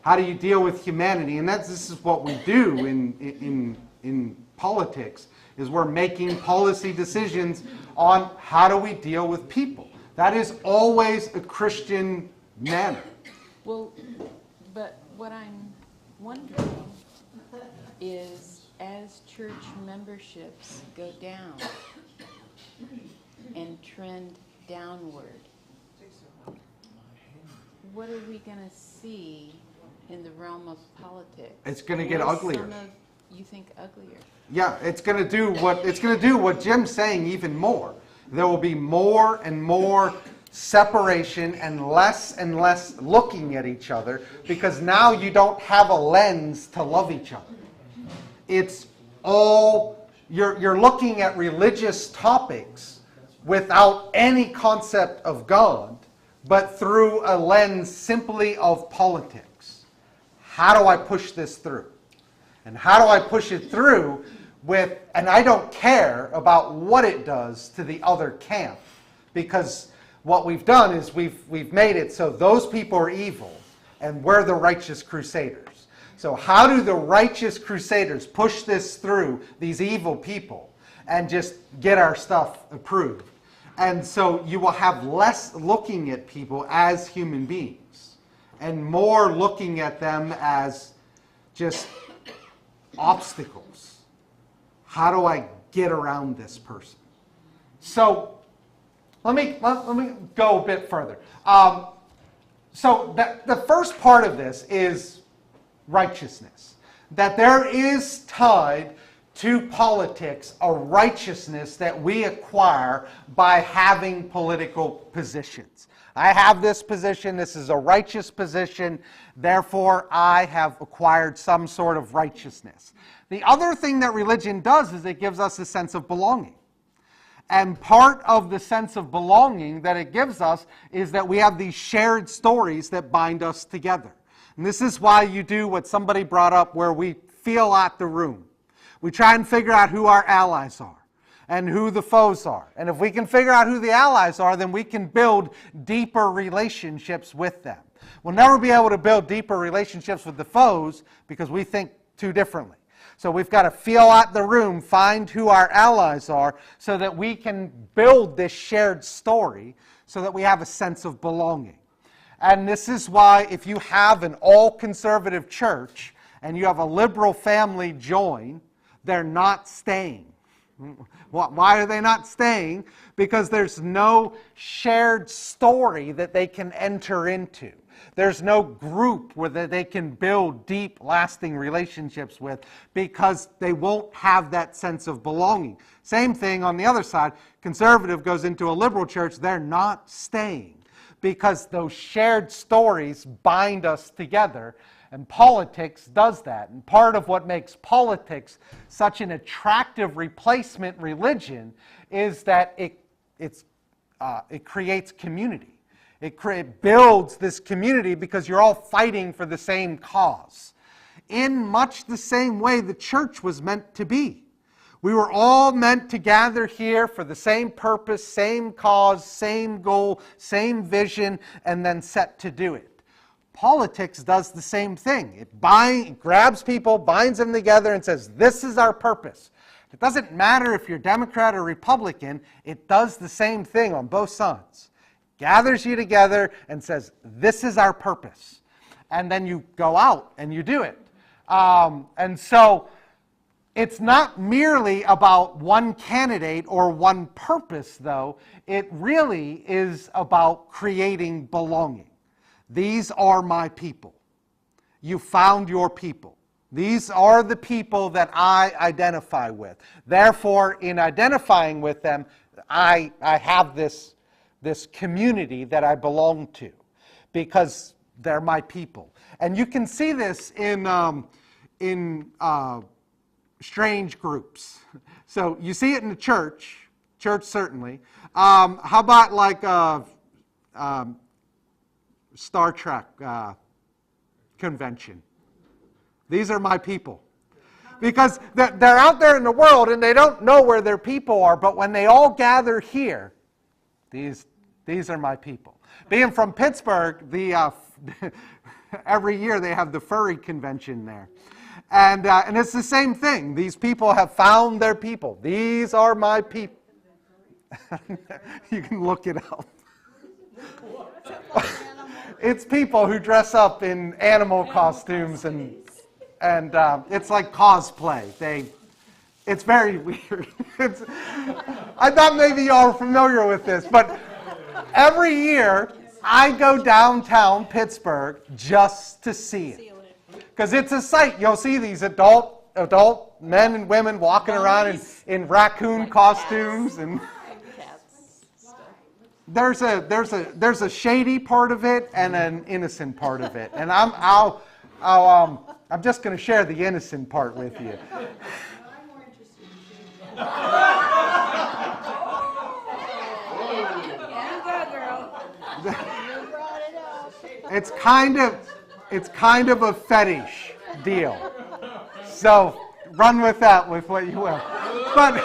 How do you deal with humanity? And this is what we do in politics, is we're making policy decisions on how do we deal with people. That is always a Christian manner. Well, but what I'm wondering is, as church memberships go down and trend downward, what are we going to see in the realm of politics? It's going to get Or uglier. some of, you think uglier? Yeah, it's going to do what Jim's saying even more. There will be more and more separation and less looking at each other, because now you don't have a lens to love each other. It's all, you're looking at religious topics without any concept of God, but through a lens simply of politics. How do I push this through? And how do I push it through with, and I don't care about what it does to the other camp, because what we've done is we've made it so those people are evil and we're the righteous crusaders. So how do the righteous crusaders push this through these evil people and just get our stuff approved? And so you will have less looking at people as human beings and more looking at them as just obstacles. How do I get around this person? So let me go a bit further. So the first part of this is righteousness. That there is tied to politics a righteousness that we acquire by having political positions. I have this position, this is a righteous position, therefore I have acquired some sort of righteousness. The other thing that religion does is it gives us a sense of belonging. And part of the sense of belonging that it gives us is that we have these shared stories that bind us together. And this is why you do what somebody brought up, where we feel out the room. We try and figure out who our allies are and who the foes are. And if we can figure out who the allies are, then we can build deeper relationships with them. We'll never be able to build deeper relationships with the foes because we think too differently. So we've got to feel out the room, find who our allies are, so that we can build this shared story so that we have a sense of belonging. And this is why if you have an all-conservative church and you have a liberal family join, they're not staying. Why are they not staying? Because there's no shared story that they can enter into. There's no group where they can build deep, lasting relationships with, because they won't have that sense of belonging. Same thing on the other side. Conservative goes into a liberal church, they're not staying because those shared stories bind us together. And politics does that. And part of what makes politics such an attractive replacement religion is that it creates community. It builds this community because you're all fighting for the same cause. In much the same way the church was meant to be. We were all meant to gather here for the same purpose, same cause, same goal, same vision, and then set to do it. Politics does the same thing. It grabs people, binds them together, and says, this is our purpose. It doesn't matter if you're Democrat or Republican, it does the same thing on both sides. Gathers you together and says, this is our purpose. And then you go out and you do it. And so it's not merely about one candidate or one purpose, though. It really is about creating belonging. These are my people. You found your people. These are the people that I identify with. Therefore, in identifying with them, I have this community that I belong to because they're my people. And you can see this in in strange groups. So you see it in the church certainly. How about like Star Trek convention? These are my people. Because they're out there in the world and they don't know where their people are, but when they all gather here, these are my people. Being from Pittsburgh, every year they have the furry convention there. And it's the same thing. These people have found their people. These are my people. You can look it up. It's people who dress up in animal costumes and it's like cosplay. It's very weird. I thought maybe y'all are familiar with this, but every year I go downtown Pittsburgh just to see it. Because it's a sight. You'll see these adult men and women walking around in raccoon costumes, and there's a shady part of it and an innocent part of it. And I'm just going to share the innocent part with you. I'm more interested in You brought it up. It's kind of a fetish deal. So run with that with what you will. But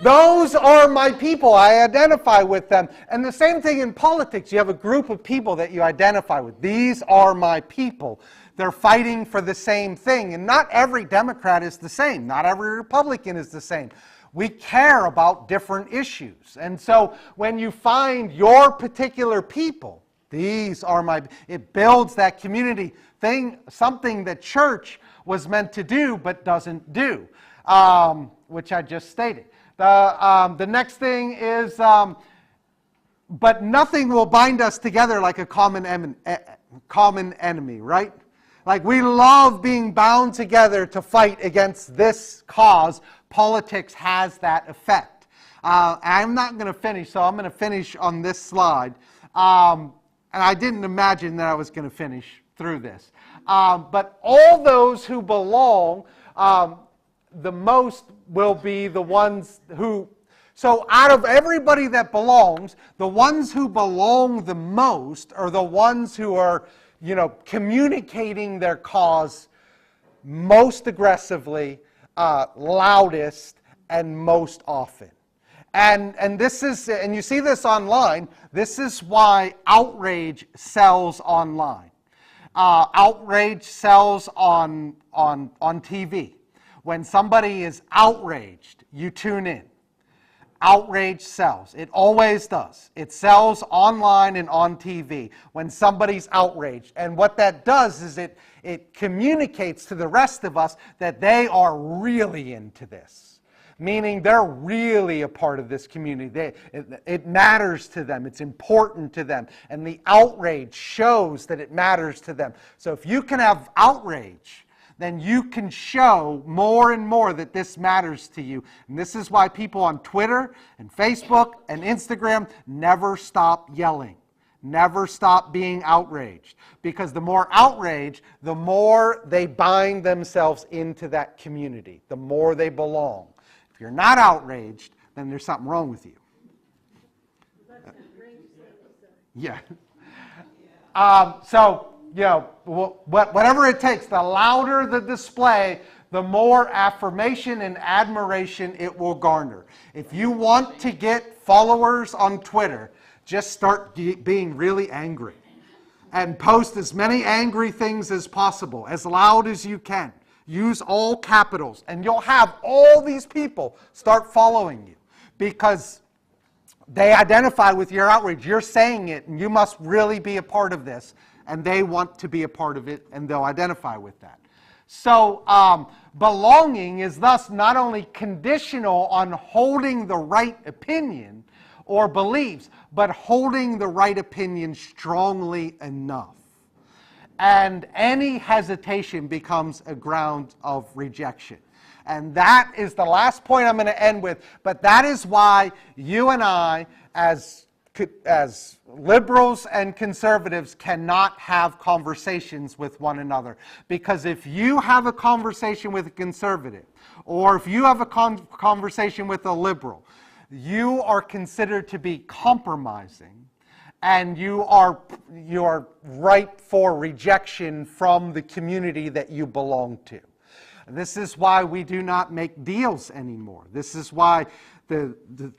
those are my people. I identify with them. And the same thing in politics. You have a group of people that you identify with. These are my people. They're fighting for the same thing. And not every Democrat is the same. Not every Republican is the same. We care about different issues. And so when you find your particular people, these are my, it builds that community thing, something that church was meant to do but doesn't do, which I just stated. The next thing is, but nothing will bind us together like a common enemy, right? Like we love being bound together to fight against this cause. Politics has that effect. I'm not going to finish, so I'm going to finish on this slide. And I didn't imagine that I was going to finish through this. But all those who belong, the most will be the ones who, so out of everybody that belongs, the ones who belong the most are the ones who are, communicating their cause most aggressively, loudest, and most often. And this is, and you see this online, this is why outrage sells online. Outrage sells on TV. When somebody is outraged, you tune in. Outrage sells. It always does. It sells online and on TV when somebody's outraged. And what that does is it communicates to the rest of us that they are really into this. Meaning they're really a part of this community. It matters to them. It's important to them. And the outrage shows that it matters to them. So if you can have outrage, then you can show more and more that this matters to you. And this is why people on Twitter and Facebook and Instagram never stop yelling. Never stop being outraged. Because the more outrage, the more they bind themselves into that community. The more they belong. If you're not outraged, then there's something wrong with you. Yeah. Whatever it takes, the louder the display, the more affirmation and admiration it will garner. If you want to get followers on Twitter, just start being really angry. And post as many angry things as possible, as loud as you can. Use all capitals, and you'll have all these people start following you because they identify with your outrage. You're saying it, and you must really be a part of this, and they want to be a part of it, and they'll identify with that. So belonging is thus not only conditional on holding the right opinion or beliefs, but holding the right opinion strongly enough. And any hesitation becomes a ground of rejection. And that is the last point I'm going to end with. But that is why you and I, as liberals and conservatives cannot have conversations with one another. Because if you have a conversation with a conservative, or if you have a conversation with a liberal, you are considered to be compromising, and you are ripe for rejection from the community that you belong to. This is why we do not make deals anymore. This is why the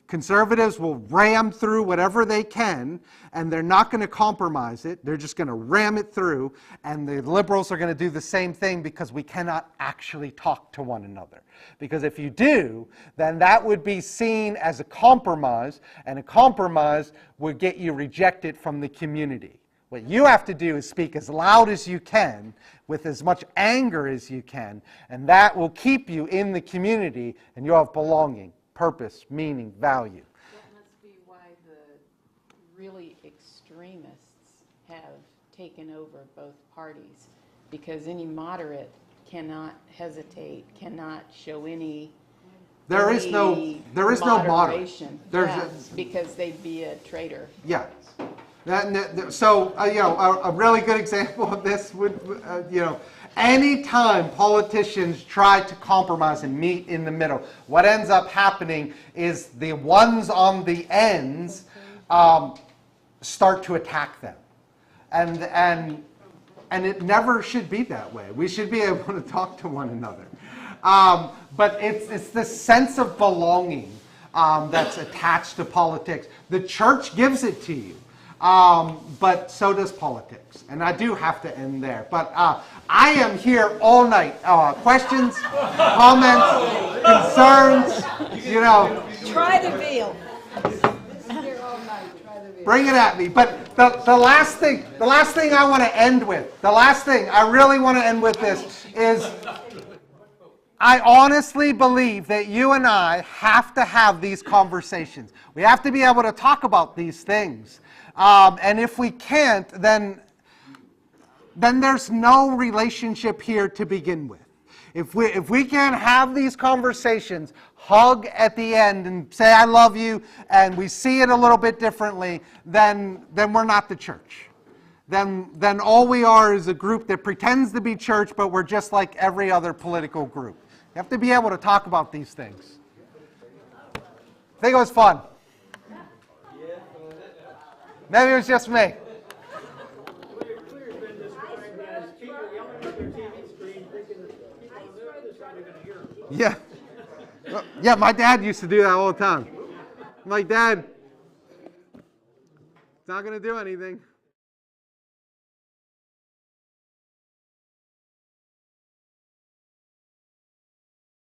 conservatives will ram through whatever they can, and they're not going to compromise it. They're just going to ram it through, and the liberals are going to do the same thing, because we cannot actually talk to one another. Because if you do, then that would be seen as a compromise, and a compromise would get you rejected from the community. What you have to do is speak as loud as you can, with as much anger as you can, and that will keep you in the community, and you'll have belonging, purpose, meaning, value. That must be why the really extremists have taken over both parties, because any moderate cannot hesitate, cannot show any There is no moderate. moderation. Because they'd be a traitor. Yeah. So, a really good example of this would, any time politicians try to compromise and meet in the middle, what ends up happening is the ones on the ends start to attack them. And it never should be that way. We should be able to talk to one another. But it's this sense of belonging that's attached to politics. The church gives it to you. But so does politics. And I do have to end there. But I am here all night. Questions, comments, concerns, Try the veal. bring it at me. But the last thing I want to end with, the last thing I really want to end with this is, I honestly believe that you and I have to have these conversations. We have to be able to talk about these things. And if we can't, then there's no relationship here to begin with. If we can't have these conversations, hug at the end and say I love you, and we see it a little bit differently, then we're not the church. Then all we are is a group that pretends to be church, but we're just like every other political group. You have to be able to talk about these things. I think it was fun. Maybe it was just me. Yeah. Yeah, my dad used to do that all the time. I'm like, Dad, it's not going to do anything.